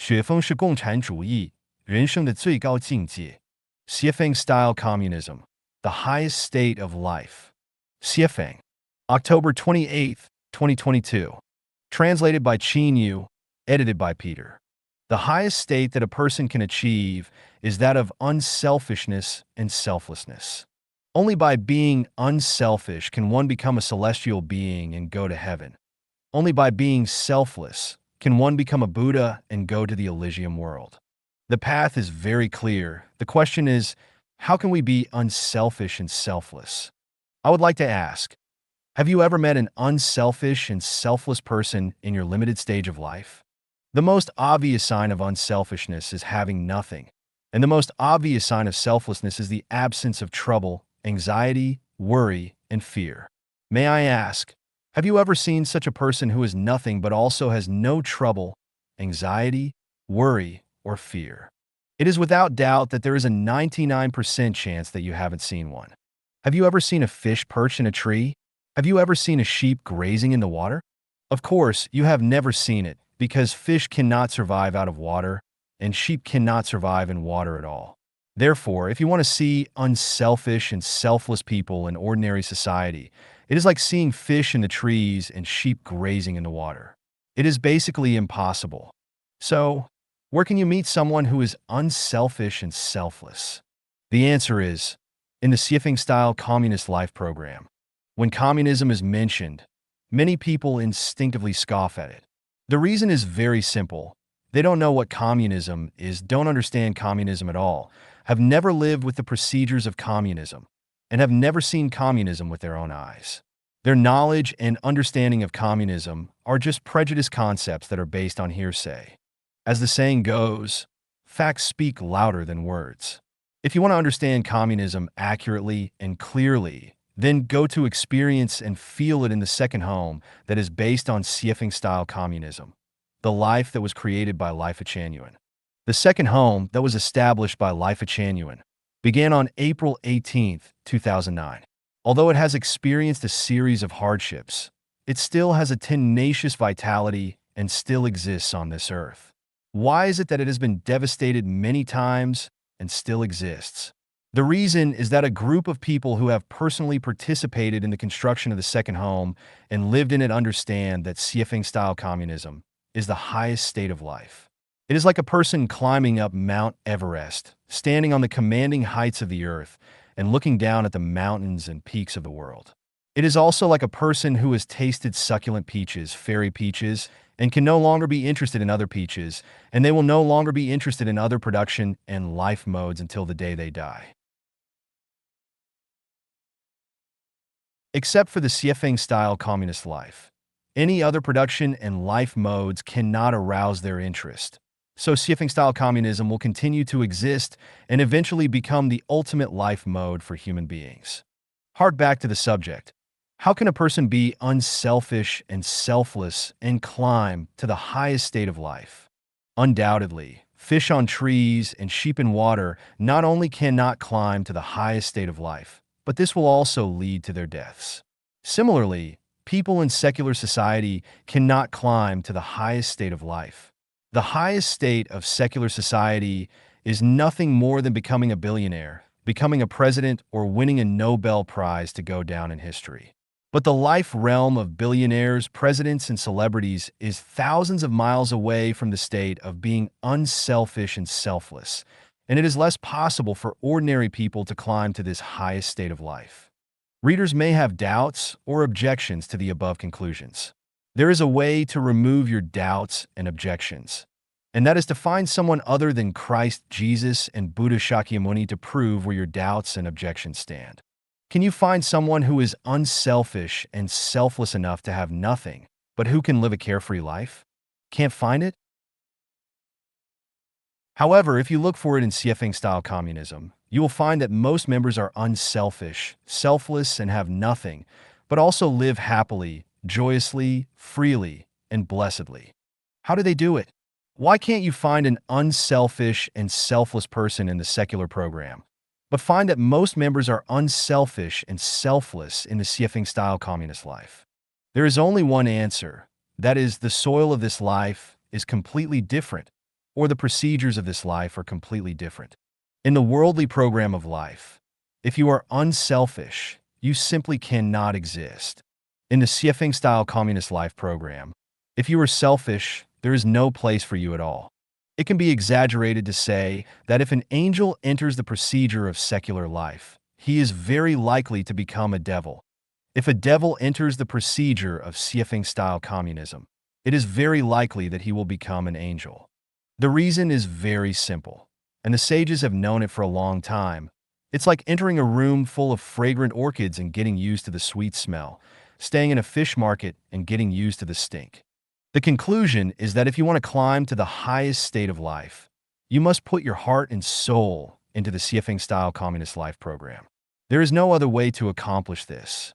雪峰是共产主义人生的最高境界 Xuefeng-style communism, the highest state of life. Xuefeng, October 28th, 2022. Translated by Qin Yu, edited by Peter. The highest state that a person can achieve is that of unselfishness and selflessness. Only by being unselfish can one become a celestial being and go to heaven. Only by being selfless can one become a Buddha and go to the Elysium world. The path is very clear. The question is, how can we be unselfish and selfless? I would like to ask, have you ever met an unselfish and selfless person in your limited stage of life? The most obvious sign of unselfishness is having nothing, and the most obvious sign of selflessness is the absence of trouble, anxiety, worry, and fear. May I ask, have you ever seen such a person who is nothing but also has no trouble, anxiety, worry, or fear? It is without doubt that there is a 99% chance that you haven't seen one. Have you ever seen a fish perched in a tree? Have you ever seen a sheep grazing in the water? Of course, you have never seen it, because fish cannot survive out of water, and sheep cannot survive in water at all. Therefore, if you want to see unselfish and selfless people in ordinary society, it is like seeing fish in the trees and sheep grazing in the water. It is basically impossible. So, where can you meet someone who is unselfish and selfless? The answer is, in the Xuefeng-style communist life program. When communism is mentioned, many people instinctively scoff at it. The reason is very simple. They don't know what communism is, don't understand communism at all, have never lived with the procedures of communism, and have never seen communism with their own eyes. Their knowledge and understanding of communism are just prejudiced concepts that are based on hearsay. As the saying goes, facts speak louder than words. If you want to understand communism accurately and clearly, then go to experience and feel it in the second home that is based on Xuefeng-style communism, the life that was created by Life Changyuan. The second home that was established by Life Changyuan began on April 18, 2009. Although it has experienced a series of hardships, it still has a tenacious vitality and still exists on this earth. Why is it that it has been devastated many times and still exists? The reason is that a group of people who have personally participated in the construction of the second home and lived in it understand that Xuefeng-style communism is the highest state of life. It is like a person climbing up Mount Everest, standing on the commanding heights of the earth and looking down at the mountains and peaks of the world. It is also like a person who has tasted succulent peaches, fairy peaches, and can no longer be interested in other peaches, and they will no longer be interested in other production and life modes until the day they die. Except for the Xuefeng-style communist life, any other production and life modes cannot arouse their interest. So Xuefeng-style communism will continue to exist and eventually become the ultimate life mode for human beings. Hark back to the subject. How can a person be unselfish and selfless and climb to the highest state of life? Undoubtedly, fish on trees and sheep in water not only cannot climb to the highest state of life, but this will also lead to their deaths. Similarly, people in secular society cannot climb to the highest state of life. The highest state of secular society is nothing more than becoming a billionaire, becoming a president, or winning a Nobel Prize to go down in history. But the life realm of billionaires, presidents, and celebrities is thousands of miles away from the state of being unselfish and selfless, and it is less possible for ordinary people to climb to this highest state of life. Readers may have doubts or objections to the above conclusions. There is a way to remove your doubts and objections, and that is to find someone other than Christ, Jesus, and Buddha Shakyamuni to prove where your doubts and objections stand. Can you find someone who is unselfish and selfless enough to have nothing, but who can live a carefree life? Can't find it? However, if you look for it in Xuefeng-style communism, you will find that most members are unselfish, selfless, and have nothing, but also live happily, joyously, freely, and blessedly. How do they do it? Why can't you find an unselfish and selfless person in the secular program, but find that most members are unselfish and selfless in the Xuefeng-style communist life? There is only one answer. That is, the soil of this life is completely different. or the procedures of this life are completely different. In the worldly program of life, if you are unselfish, you simply cannot exist. In the Xuefeng-style communist life program, if you are selfish, there is no place for you at all. It can be exaggerated to say that if an angel enters the procedure of secular life, he is very likely to become a devil. If a devil enters the procedure of Xuefeng-style communism, it is very likely that he will become an angel. The reason is very simple, and the sages have known it for a long time. It's like entering a room full of fragrant orchids and getting used to the sweet smell, staying in a fish market and getting used to the stink. The conclusion is that if you want to climb to the highest state of life, you must put your heart and soul into the Xuefeng-style communist life program. There is no other way to accomplish this.